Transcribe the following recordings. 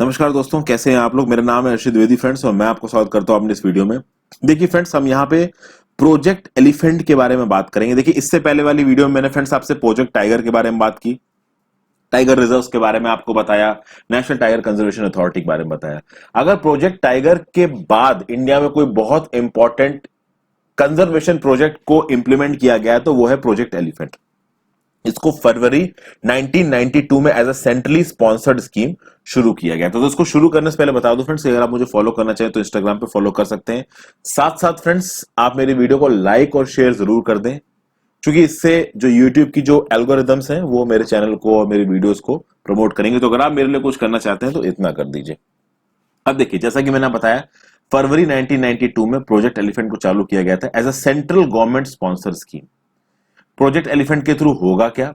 नमस्कार दोस्तों, कैसे हैं आप लोग। मेरा नाम है अर्षित द्विवेदी फ्रेंड्स और मैं आपको स्वागत करता हूं अपने इस वीडियो में। देखिए फ्रेंड्स, हम यहाँ पे प्रोजेक्ट एलिफेंट के बारे में बात करेंगे। देखिए, इससे पहले वाली वीडियो में मैंने फ्रेंड्स आपसे प्रोजेक्ट टाइगर के बारे में बात की, टाइगर रिजर्व्स के बारे में आपको बताया, नेशनल टाइगर कंजर्वेशन अथॉरिटी के बारे में बताया। अगर प्रोजेक्ट टाइगर के बाद इंडिया में कोई बहुत इंपॉर्टेंट कंजर्वेशन प्रोजेक्ट को इंप्लीमेंट किया गया तो वो है प्रोजेक्ट एलिफेंट। इसको फरवरी 1992 में as a centrally sponsored scheme शुरू किया गया। तो इसको शुरू करने से पहले बता दो फ्रेंड्स, अगर आप मुझे फॉलो करना चाहें तो इंस्टाग्राम पे फॉलो कर सकते हैं। साथ साथ फ्रेंड्स, आप मेरी वीडियो को लाइक और शेयर जरूर कर दें, क्योंकि इससे जो यूट्यूब की जो एल्गोरिदम्स हैं वो मेरे चैनल को और मेरी वीडियोस को प्रमोट करेंगे। तो अगर आप मेरे लिए कुछ करना चाहते हैं तो इतना कर दीजिए। अब देखिए, जैसा कि मैंने बताया, फरवरी 1992 में प्रोजेक्ट एलिफेंट को चालू किया गया था as a central government sponsor scheme. Project elephant के थ्रू होगा क्या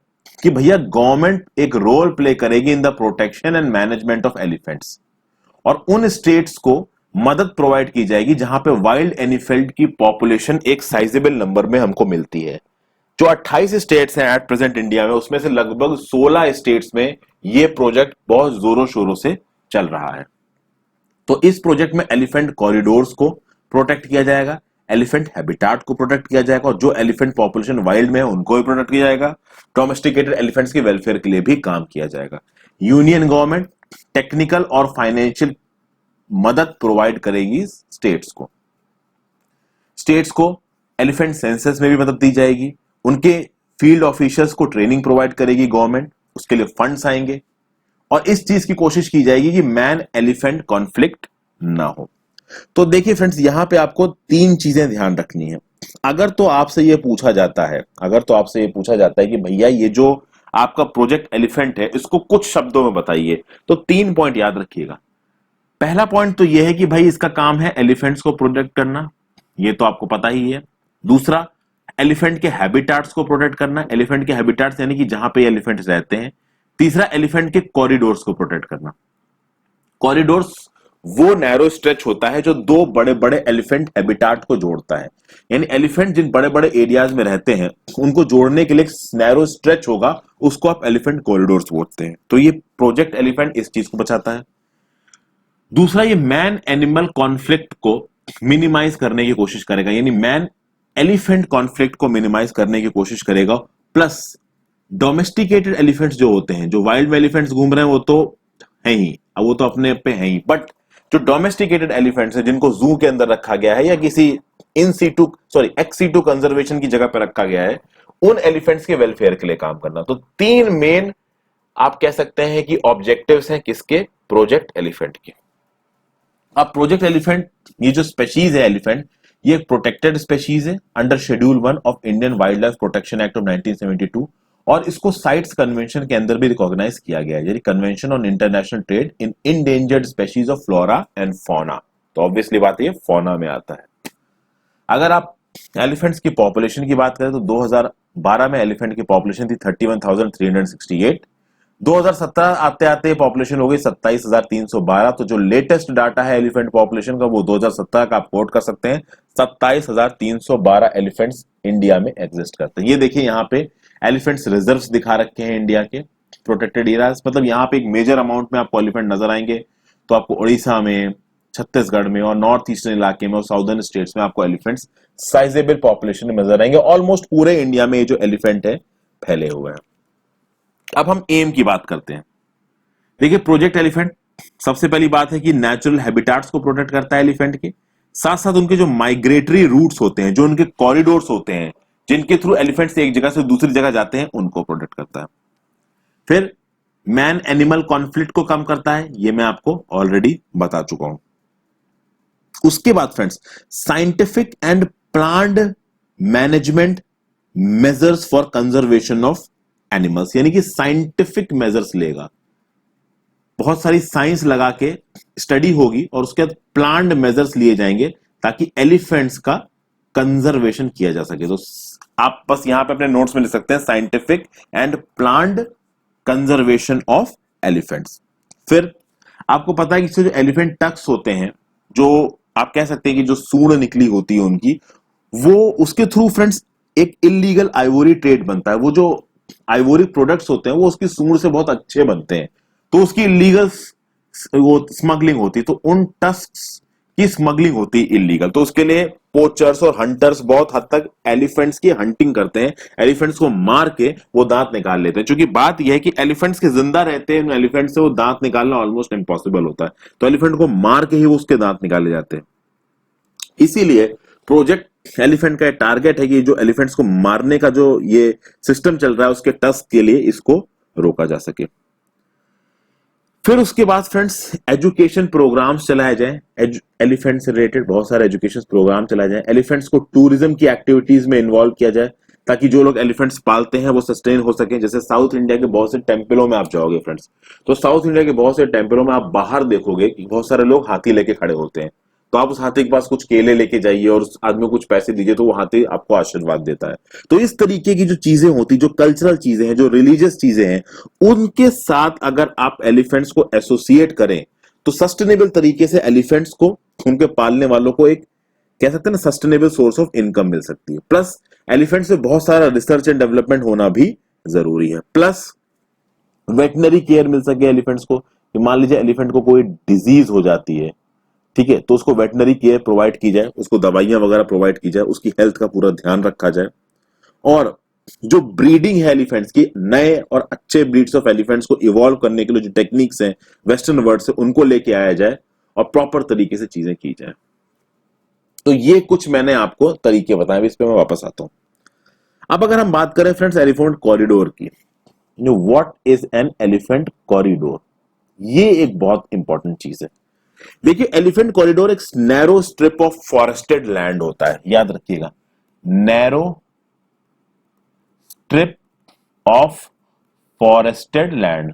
कि भैया, गवर्नमेंट एक रोल प्ले करेगी in the protection and management of elephants, और उन स्टेट्स को मदद प्रोवाइड की जाएगी जहां पे वाइल्ड एलिफेंट की पॉपुलेशन एक साइजेबल नंबर में हमको मिलती है। जो 28 स्टेट्स हैं एट प्रेजेंट इंडिया में, उसमें से लगभग 16 स्टेट्स में ये प्रोजेक्ट बहुत जोरों शोरों से चल रहा है। तो इस प्रोजेक्ट में एलिफेंट कॉरिडोर्स को प्रोटेक्ट किया जाएगा, एलिफेंट हैबिटाट को प्रोटेक्ट किया जाएगा, और जो एलिफेंट पॉपुलेशन वाइल्ड में है उनको भी प्रोटेक्ट किया जाएगा। डोमेस्टिकेटेड एलिफेंट्स के वेलफेयर के लिए भी काम किया जाएगा। यूनियन गवर्नमेंट टेक्निकल और फाइनेंशियल मदद प्रोवाइड करेगी स्टेट्स को। स्टेट्स को एलिफेंट सेंसस में भी मदद दी जाएगी। उनके फील्ड ऑफिसर्स को ट्रेनिंग प्रोवाइड करेगी गवर्नमेंट, उसके लिए फंड्स आएंगे, और इस चीज की कोशिश की जाएगी कि मैन एलिफेंट कॉन्फ्लिक्ट ना हो। तो देखिए फ्रेंड्स, यहां पे आपको 3 चीजें ध्यान रखनी है। अगर तो आपसे ये पूछा जाता है कि भैया ये जो आपका प्रोजेक्ट एलिफेंट है इसको कुछ शब्दों में बताइए, तो 3 पॉइंट याद रखिएगा। पहला पॉइंट तो ये है कि भाई इसका काम है एलिफेंट्स को प्रोटेक्ट करना, ये तो आपको पता ही है। दूसरा, एलिफेंट के हैबिटाट्स को प्रोटेक्ट करना, एलिफेंट के हैबिटाट्स यानी कि जहां पे एलिफेंट्स रहते हैं। तीसरा, एलिफेंट के कॉरिडोर्स को प्रोटेक्ट करना। कॉरिडोर्स वो नैरो स्ट्रेच होता है जो 2 बड़े बड़े एलिफेंट हैबिटाट को जोड़ता है, यानी एलिफेंट जिन बड़े बड़े एरियाज में रहते हैं उनको जोड़ने के लिए नैरो स्ट्रेच होगा, उसको आप एलिफेंट कॉरिडोर्स बोलते हैं। तो ये प्रोजेक्ट एलिफेंट इस चीज को बचाता है। दूसरा, ये मैन एनिमल कॉन्फ्लिक्ट को मिनिमाइज करने की कोशिश करेगा, यानी मैन एलिफेंट कॉन्फ्लिक्ट को मिनिमाइज करने की कोशिश करेगा। प्लस डोमेस्टिकेटेड एलिफेंट्स जो होते हैं, जो वाइल्ड में एलिफेंट्स घूम रहे हैं वो तो है ही, अब वो तो अपने पे है ही, बट जो डोमेस्टिकेटेड एलिफेंट्स हैं जिनको जू के अंदर रखा गया है या किसी एक्स सीटू कंजर्वेशन की जगह पर रखा गया है, उन एलिफेंट्स के वेलफेयर के लिए काम करना। तो 3 मेन आप कह सकते हैं कि ऑब्जेक्टिव्स हैं किसके, प्रोजेक्ट एलिफेंट के। अब प्रोजेक्ट एलिफेंट, ये जो स्पेशीज है एलिफेंट, ये एक प्रोटेक्टेड स्पेशीज है under schedule 1 of Indian wild life protection act of 1972, और इसको साइट्स कन्वेंशन के अंदर भी रिकॉग्नाइज किया गया है, यानी convention on international trade in endangered species of flora and fauna. तो ऑब्वियसली बात है, फौना में आता है। अगर आप एलिफेंट्स की पॉपुलेशन की बात करें तो 2012 में एलिफेंट की पॉपुलेशन थी 31,368। 2017 आते आते पॉपुलेशन हो गई 27,312। तो जो लेटेस्ट डाटा है एलिफेंट पॉपुलेशन का वो 2017 का आप कोट कर सकते हैं। 27,312 एलिफेंट्स इंडिया में एग्जिस्ट करते हैं। ये देखिए, यहाँ पे एलिफेंट्स रिजर्व्स दिखा रखे हैं इंडिया के प्रोटेक्टेड एरियाज, मतलब यहाँ पे एक मेजर अमाउंट में आपको एलिफेंट नजर आएंगे। तो आपको उड़ीसा में, छत्तीसगढ़ में और नॉर्थ ईस्टर्न इलाके में और साउदर्न स्टेट्स में आपको एलिफेंट्स साइजेबल पॉपुलेशन में नजर आएंगे। ऑलमोस्ट पूरे इंडिया में ये जो एलिफेंट है फैले हुए हैं। अब हम एम की बात करते हैं। देखिए, प्रोजेक्ट एलिफेंट सबसे पहली बात है कि नेचुरल हैबिटाट्स को प्रोटेक्ट करता है एलिफेंट के साथ साथ उनके जो माइग्रेटरी रूट्स होते हैं, जो उनके कॉरिडोर्स होते हैं जिनके थ्रू एलिफेंट से एक जगह से दूसरी जगह जाते हैं, उनको प्रोटेक्ट करता है। फिर मैन एनिमल कॉन्फ्लिक्ट को कम करता है, ये मैं आपको ऑलरेडी बता चुका हूं। उसके बाद friends, scientific and planned management measures for conservation of animals, यानी कि साइंटिफिक मेजर्स लेगा, बहुत सारी साइंस लगा के स्टडी होगी और उसके बाद प्लान्ड मेजर्स लिए जाएंगे ताकि एलिफेंट्स का कंजर्वेशन किया जा सके। तो आप बस यहां पे अपने नोट्स में लिख सकते हैं, scientific and planned conservation of elephants. फिर आपको पता है कि जो एलिफेंट टक्स होते हैं, जो आप कह सकते हैं कि जो सूंड निकली होती है उनकी, वो उसके थ्रू फ्रेंड्स एक इलीगल आइवोरी ट्रेड बनता है। वो जो आइवोरी प्रोडक्ट्स होते हैं वो उसकी सूंड से बहुत अच्छे बनते हैं, तो उसकी इलीगल वो स्मगलिंग होती, तो उन टस्क्स की स्मगलिंग होती है इलीगल। तो उसके लिए पोचर्स और हंटर्स बहुत हद तक एलिफेंट्स की हंटिंग करते हैं, एलिफेंट्स को मार के वो दांत निकाल लेते हैं। क्योंकि बात यह है कि एलिफेंट्स के जिंदा रहते हैं, एलिफेंट से वो दांत निकालना ऑलमोस्ट इम्पॉसिबल होता है, तो एलिफेंट को मार के ही वो उसके दांत निकाले जाते हैं। इसीलिए प्रोजेक्ट एलिफेंट का टारगेट है कि जो एलिफेंट्स को मारने का जो ये सिस्टम चल रहा है उसके टस्क के लिए इसको रोका जा सके। फिर उसके बाद फ्रेंड्स एजुकेशन प्रोग्राम्स चलाए जाएं, एलिफेंट से रिलेटेड बहुत सारे एजुकेशन प्रोग्राम चलाए जाएं, एलिफेंट्स को टूरिज्म की एक्टिविटीज में इन्वॉल्व किया जाए ताकि जो लोग एलिफेंट्स पालते हैं वो सस्टेन हो सके। जैसे साउथ इंडिया के बहुत से टेम्पलों में आप जाओगे फ्रेंड्स, तो साउथ इंडिया के बहुत से टेम्पलों में आप बाहर देखोगे कि बहुत सारे लोग हाथी लेके खड़े होते हैं। तो आप उस हाथी के पास कुछ केले लेके जाइए और उस आदमी को कुछ पैसे दीजिए तो वो हाथी आपको आशीर्वाद देता है। तो इस तरीके की जो चीजें होती, जो कल्चरल चीजें हैं, जो रिलीजियस चीजें हैं, उनके साथ अगर आप एलिफेंट्स को एसोसिएट करें तो सस्टेनेबल तरीके से एलिफेंट्स को, उनके पालने वालों को एक कह सकते हैं ना सस्टेनेबल सोर्स ऑफ इनकम मिल सकती है। प्लस एलिफेंट से बहुत सारा रिसर्च एंड डेवलपमेंट होना भी जरूरी है। प्लस वेटनरी केयर मिल सके एलिफेंट्स को, कि मान लीजिए एलिफेंट को कोई डिजीज हो जाती है, ठीक है, तो उसको वेटनरी केयर प्रोवाइड की जाए, उसको दवाइयां वगैरह प्रोवाइड की जाए, उसकी हेल्थ का पूरा ध्यान रखा जाए। और जो ब्रीडिंग है एलिफेंट्स की, नए और अच्छे ब्रीड्स ऑफ एलिफेंट्स को इवॉल्व करने के लिए जो टेक्निक्स हैं वेस्टर्न वर्ल्ड से, उनको लेके आया जाए और प्रॉपर तरीके से चीजें की जाए। तो ये कुछ मैंने आपको तरीके बताए, इस पे मैं वापस आता हूं। अब अगर हम बात करें फ्रेंड्स एलिफेंट कॉरिडोर की, what is an elephant corridor, ये एक बहुत इंपॉर्टेंट चीज है। देखिए एलिफेंट कॉरिडोर एक narrow strip of forested land होता है, याद रखिएगा, narrow strip of forested land.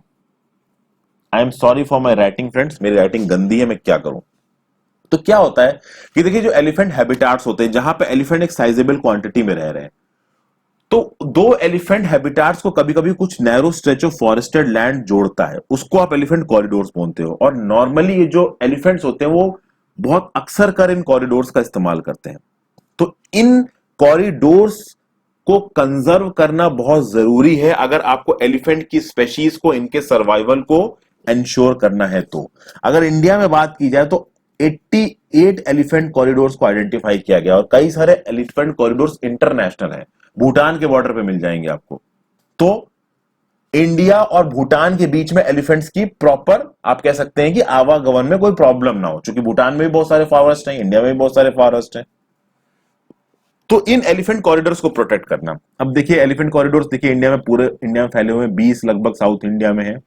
I am sorry for my writing friends, मेरी राइटिंग गंदी है, मैं क्या करूं। तो क्या होता है कि देखिए जो एलिफेंट हैबिटाट्स होते हैं, जहां पे एलिफेंट एक साइजेबल क्वांटिटी में रह रहे हैं, तो दो एलिफेंट हैबिटाट्स को कभी कभी कुछ narrow stretch of forested land जोड़ता है, उसको आप एलिफेंट कॉरिडोर्स बोलते हो। और नॉर्मली ये जो एलिफेंट्स होते हैं वो बहुत अक्सर कर इन कॉरिडोर्स का इस्तेमाल करते हैं। तो इन कॉरिडोर्स को कंजर्व करना बहुत जरूरी है अगर आपको एलिफेंट की स्पेशीज को, इनके सर्वाइवल को इंश्योर करना है। तो अगर इंडिया में बात की जाए तो 88 एलिफेंट कॉरिडोर्स को आइडेंटिफाई किया गया, और कई सारे एलिफेंट कॉरिडोर्स इंटरनेशनल हैं, भूटान के बॉर्डर पे मिल जाएंगे आपको। तो इंडिया और भूटान के बीच में एलिफेंट्स की प्रॉपर आप कह सकते हैं कि आवागमन में कोई प्रॉब्लम ना हो, क्योंकि भूटान में भी बहुत सारे फॉरेस्ट हैं, इंडिया में भी बहुत सारे फॉरेस्ट हैं। तो इन एलिफेंट कॉरिडोर्स को प्रोटेक्ट करना। अब देखिए एलिफेंट कॉरिडोर्स देखिए इंडिया में, पूरे इंडिया में फैले हुए 20 लगभग साउथ इंडिया में है।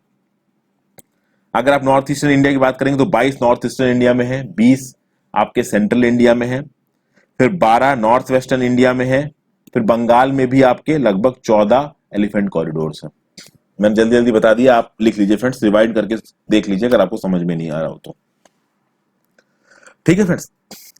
अगर आप नॉर्थ ईस्टर्न इंडिया की बात करेंगे तो 22 नॉर्थ ईस्टर्न इंडिया में है, 20 आपके सेंट्रल इंडिया में है, फिर 12 नॉर्थ वेस्टर्न इंडिया में है, फिर बंगाल में भी आपके लगभग 14 एलिफेंट कॉरिडोर्स हैं। मैंने जल्दी जल्दी बता दिया, आप लिख लीजिए फ्रेंड्स, डिवाइड करके देख लीजिए अगर आपको समझ में नहीं आ रहा हो तो। ठीक है फ्रेंड्स,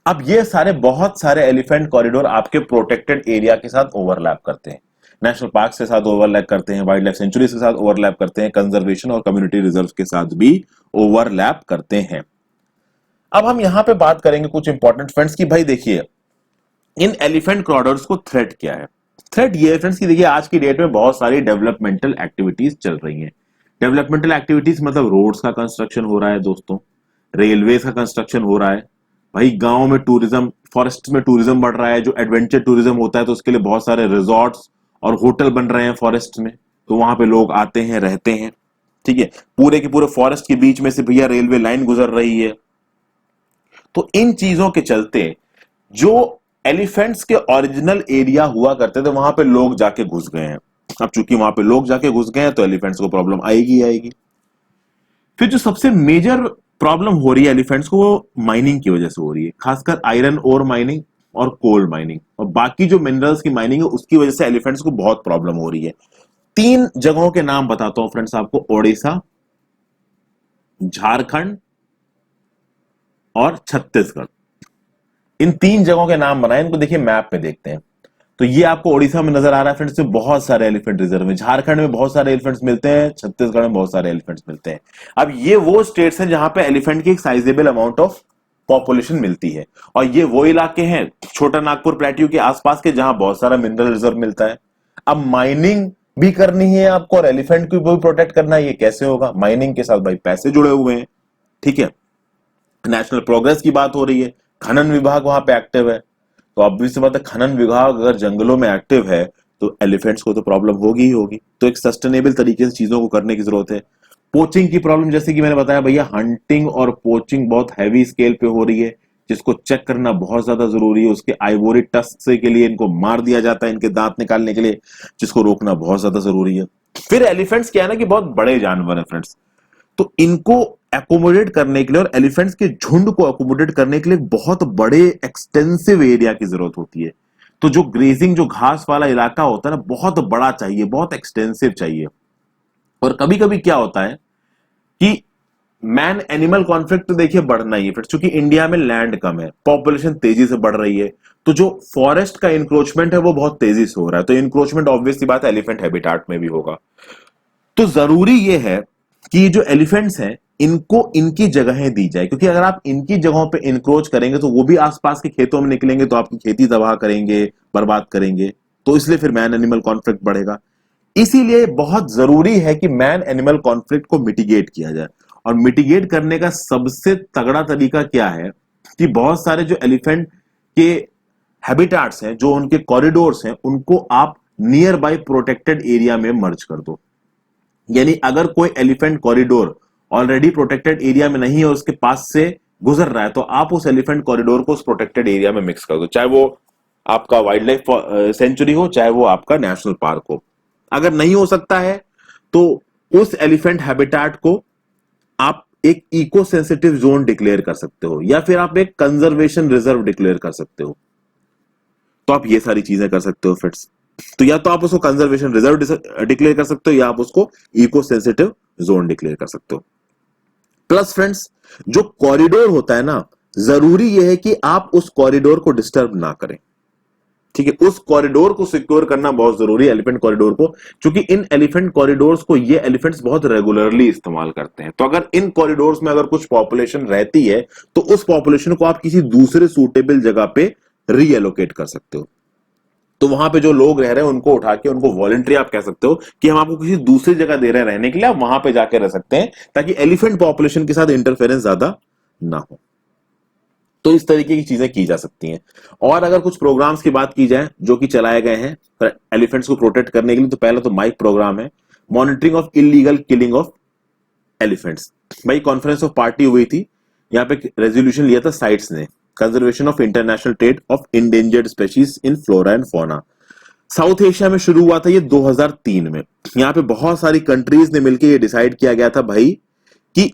अब ये सारे बहुत सारे एलिफेंट कॉरिडोर आपके प्रोटेक्टेड एरिया के साथ ओवरलैप करते हैं, नेशनल पार्क के साथ ओवरलैप करते हैं, वाइल्ड लाइफ सेंचुरीज के साथ ओवरलैप करते हैं, कंजर्वेशन और कम्युनिटी रिजर्व के साथ भी ओवरलैप करते हैं। अब हम यहां पे बात करेंगे कुछ इंपॉर्टेंट फ्रेंड्स की भाई देखिए इन एलिफेंट कॉरिडोर्स को थ्रेट क्या है। थ्रेट ये है फ्रेंड्स कि देखिए आज की डेट में बहुत सारी डेवलपमेंटल एक्टिविटीज चल रही हैं। डेवलपमेंटल एक्टिविटीज मतलब रोड्स का कंस्ट्रक्शन हो रहा है दोस्तों, रेलवे का कंस्ट्रक्शन हो रहा है, भाई गांव में टूरिज्म, फॉरेस्ट में टूरिज्म बढ़ रहा है, जो एडवेंचर टूरिज्म होता है तो उसके लिए बहुत सारे रिजॉर्ट्स और होटल बन रहे हैं फॉरेस्ट में, तो वहां पे लोग आते हैं, रहते हैं। ठीक है, पूरे के पूरे फॉरेस्ट के बीच में से भैया रेलवे लाइन गुजर रही है। तो इन चीजों के चलते जो एलिफेंट्स के ओरिजिनल एरिया हुआ करते थे वहां पे लोग जाके घुस गए हैं। अब चूंकि वहां पे लोग जाके घुस गए हैं तो एलिफेंट्स को प्रॉब्लम आएगी आएगी। फिर जो सबसे मेजर प्रॉब्लम हो रही है एलिफेंट्स को, वो माइनिंग की वजह से हो रही है, खासकर आयरन ओर माइनिंग और कोल माइनिंग और बाकी जो मिनरल्स की माइनिंग है उसकी वजह से एलिफेंट्स को बहुत प्रॉब्लम हो रही है। 3 जगहों के नाम बताता हूं फ्रेंड्स आपको, ओडिशा, झारखंड और छत्तीसगढ़। इन 3 जगहों के नाम बनाए, इनको देखिए मैप पे देखते हैं। तो ये आपको ओडिशा में नजर आ रहा है फ्रेंड्स, में बहुत सारे एलिफेंट रिजर्व है, झारखंड में बहुत सारे एलिफेंट्स मिलते हैं, छत्तीसगढ़ में बहुत सारे एलिफेंट्स मिलते हैं। अब ये वो स्टेट्स हैं जहां पे एलिफेंट की एक साइजेबल अमाउंट ऑफ पॉपुलेशन मिलती है, और ये वो इलाके हैं छोटा नागपुर प्लेट्यू के आसपास के जहां बहुत सारा मिनरल रिजर्व मिलता है। अब माइनिंग भी करनी है आपको और एलिफेंट को भी प्रोटेक्ट करना है, ये कैसे होगा? माइनिंग के साथ भाई पैसे जुड़े हुए हैं। ठीक है, नेशनल प्रोग्रेस की बात हो रही है, खनन विभाग वहां पे एक्टिव है, तो ऑब्वियस सी बात है खनन विभाग अगर जंगलों में एक्टिव है तो एलिफेंट्स को तो प्रॉब्लम होगी ही होगी। तो एक सस्टेनेबल तरीके से चीजों को करने की जरूरत है। पोचिंग की प्रॉब्लम, जैसे कि मैंने बताया भैया, हंटिंग और पोचिंग बहुत हैवी स्केल पे हो रही है, जिसको चेक करना बहुत ज्यादा जरूरी है। उसके आइवोरी टस्क से के लिए इनको मार दिया जाता है इनके दांत निकालने के लिए, जिसको रोकना बहुत ज्यादा जरूरी है। फिर एलिफेंट्स क्या है ना कि बहुत बड़े जानवर है फ्रेंड्स, तो इनको एकोमोडेट करने के लिए और एलिफेंट्स के झुंड को एकोमोडेट करने के लिए बहुत बड़े एक्सटेंसिव एरिया की जरूरत होती है। तो जो ग्रेजिंग, जो घास वाला इलाका होता है ना, बहुत बड़ा चाहिए, बहुत एक्सटेंसिव चाहिए। और कभी कभी क्या होता है कि मैन एनिमल कॉन्फ्लिक्ट तो देखिए बढ़ना ही है फिर, चूंकि इंडिया में लैंड कम है, पॉपुलेशन तेजी से बढ़ रही है, तो जो फॉरेस्ट का इंक्रोचमेंट है वो बहुत तेजी से हो रहा है। तो इंक्रोचमेंट ऑब्वियस सी बात है एलिफेंट हैबिटाट में भी होगा। तो जरूरी ये है कि जो एलिफेंट्स हैं इनको इनकी जगहें दी जाए, क्योंकि अगर आप इनकी जगहों पे इंक्रोच करेंगे तो वो भी आसपास के खेतों में निकलेंगे, तो आपकी खेती तबाह करेंगे, बर्बाद करेंगे। तो इसलिए फिर मैन एनिमल कॉन्फ्लिक्ट बढ़ेगा। इसीलिए बहुत जरूरी है कि मैन एनिमल कॉन्फ्लिक्ट को मिटिगेट किया जाए। और मिटिगेट करने का सबसे तगड़ा तरीका क्या है कि बहुत सारे जो एलिफेंट के हैबिटाट्स हैं, जो उनके कॉरिडोर्स हैं, उनको आप नियर बाय प्रोटेक्टेड एरिया में मर्ज कर दो। यानी अगर कोई elephant corridor already protected area में नहीं है, उसके पास से गुजर रहा है, तो आप उस एलिफेंट कॉरिडोर को उस प्रोटेक्टेड एरिया में मिक्स कर दो, चाहे वो आपका वाइल्ड लाइफ सेंचुरी हो, चाहे वो आपका नेशनल पार्क हो। अगर नहीं हो सकता है तो उस एलिफेंट हैबिटेट को आप एक इको सेंसिटिव जोन डिक्लेयर कर सकते हो, या फिर आप एक कंजर्वेशन रिजर्व डिक्लेयर कर सकते हो। तो आप ये सारी चीजें कर सकते हो फ्रेंड्स। तो या तो आप उसको कंजर्वेशन रिजर्व डिक्लेयर कर सकते हो, या आप उसको इको सेंसिटिव जोन डिक्लेयर कर सकते हो। प्लस फ्रेंड्स, जो कॉरिडोर होता है ना, जरूरी यह है कि आप उस कॉरिडोर को डिस्टर्ब ना करें। ठीक है, उस कॉरिडोर को सिक्योर करना बहुत जरूरी है, एलिफेंट कॉरिडोर को, क्योंकि इन एलिफेंट कॉरिडोर्स को ये एलिफेंट्स बहुत रेगुलरली इस्तेमाल करते हैं। तो अगर इन कॉरिडोर्स में अगर कुछ पॉपुलेशन रहती है तो उस पॉपुलेशन को आप किसी दूसरे सूटेबल जगह पे रीएलोकेट कर सकते हो। तो वहां पे जो लोग रह रहे हैं उनको उठा के, उनको वॉलंटरी आप कह सकते हो कि हम आपको किसी दूसरी जगह दे रहे हैं रहने के लिए, आप वहां पे जाके रह सकते हैं, ताकि एलिफेंट पॉपुलेशन के साथ इंटरफेरेंस ज्यादा ना हो। तो इस तरीके की चीजें की जा सकती हैं। और अगर कुछ प्रोग्राम्स की बात की जाए जो कि चलाए गए हैं एलिफेंट्स को प्रोटेक्ट करने के लिए, तो पहला तो माइक प्रोग्राम है, monitoring of illegal killing of elephants. भाई कॉन्फ्रेंस ऑफ पार्टी हुई थी, यहाँ पे रेजोल्यूशन लिया था साइट्स ने, conservation of international trade off endangered species in flora and fauna. South Asia में शुरू हुआ था ये 2003 में। यहाँ पे बहुत सारी कंट्रीज ने मिलकर ये डिसाइड किया गया था भाई कि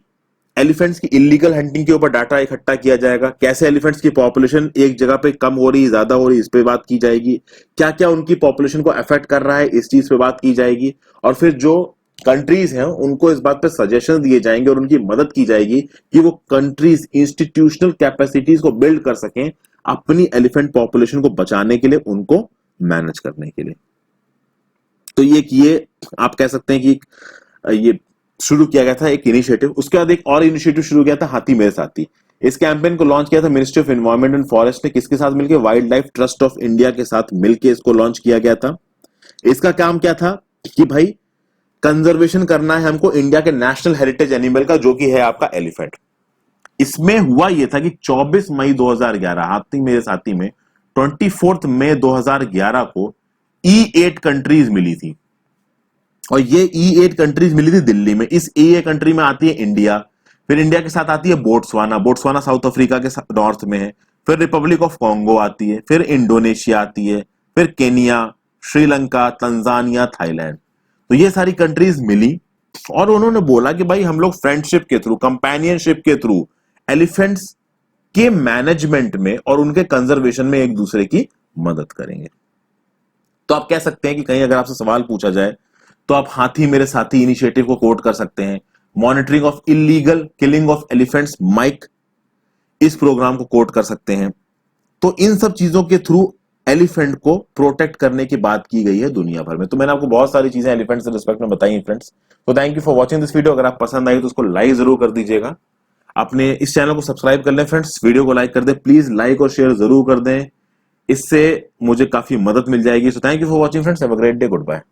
एलिफेंट्स की इलीगल हंटिंग के ऊपर डाटा इकट्ठा किया जाएगा, कैसे एलिफेंट्स की पॉपुलेशन एक जगह पे कम हो रही, ज्यादा हो रही, इस पे बात की जाएगी, क्या क्या उनकी पॉपुलेशन को अफेक्ट कर रहा है, इस चीज पे बात की जाएगी। और फिर जो कंट्रीज हैं उनको इस बात पे सजेशन दिए जाएंगे और उनकी मदद की जाएगी कि वो कंट्रीज इंस्टीट्यूशनल कैपेसिटीज को बिल्ड कर सकें अपनी एलिफेंट पॉपुलेशन को बचाने के लिए, उनको मैनेज करने के लिए। तो ये आप कह सकते हैं कि ये शुरू किया गया था एक इनिशिएटिव। उसके बाद एक और इनिशिएटिव शुरू किया था, हाथी मेरे साथी। इस कैंपेन को लॉन्च किया था ministry of environment and forest ने, किसके साथ मिलकर, wild life trust of India के साथ मिलकर इसको लॉन्च किया गया था। इसका काम क्या था कि भाई कंजर्वेशन करना है हमको इंडिया के नेशनल हेरिटेज एनिमल का, जो कि है आपका एलिफेंट। इसमें हुआ यह था कि 24 मई 2011 हाथी मेरे साथी में 24 मई 2011 को E8 कंट्रीज मिली थी, और ये E8 कंट्रीज मिली थी दिल्ली में। इस E8 कंट्री में आती है इंडिया, फिर इंडिया के साथ आती है बोट्सवाना, बोट्सवाना साउथ अफ्रीका के नॉर्थ में है, फिर रिपब्लिक ऑफ कॉन्गो आती है, फिर इंडोनेशिया आती है, फिर केनिया, श्रीलंका, तंजानिया, थाईलैंड। तो ये सारी कंट्रीज मिली और उन्होंने बोला कि भाई हम लोग फ्रेंडशिप के थ्रू, कंपेनियनशिप के थ्रू एलिफेंट्स के मैनेजमेंट में और उनके कंजर्वेशन में एक दूसरे की मदद करेंगे। तो आप कह सकते हैं कि कहीं अगर आपसे सवाल पूछा जाए तो आप हाथी मेरे साथी इनिशिएटिव को कोट कर सकते हैं, monitoring of illegal killing of elephants MIKE, इस प्रोग्राम को कोट कर सकते हैं। तो इन सब चीजों के थ्रू एलिफेंट को प्रोटेक्ट करने की बात की गई है दुनिया भर में। तो मैंने आपको बहुत सारी चीजें एलिफेंट से रिस्पेक्ट में बताई फ्रेंड्स। तो thank you for watching this video. अगर आप पसंद आई तो उसको लाइक जरूर कर दीजिएगा, अपने इस चैनल को सब्सक्राइब कर लें फ्रेंड्स, वीडियो को लाइक कर दें, प्लीज लाइक और शेयर जरूर कर दें, इससे मुझे काफी मदद मिल जाएगी। So thank you for watching friends, have a great day, good bye.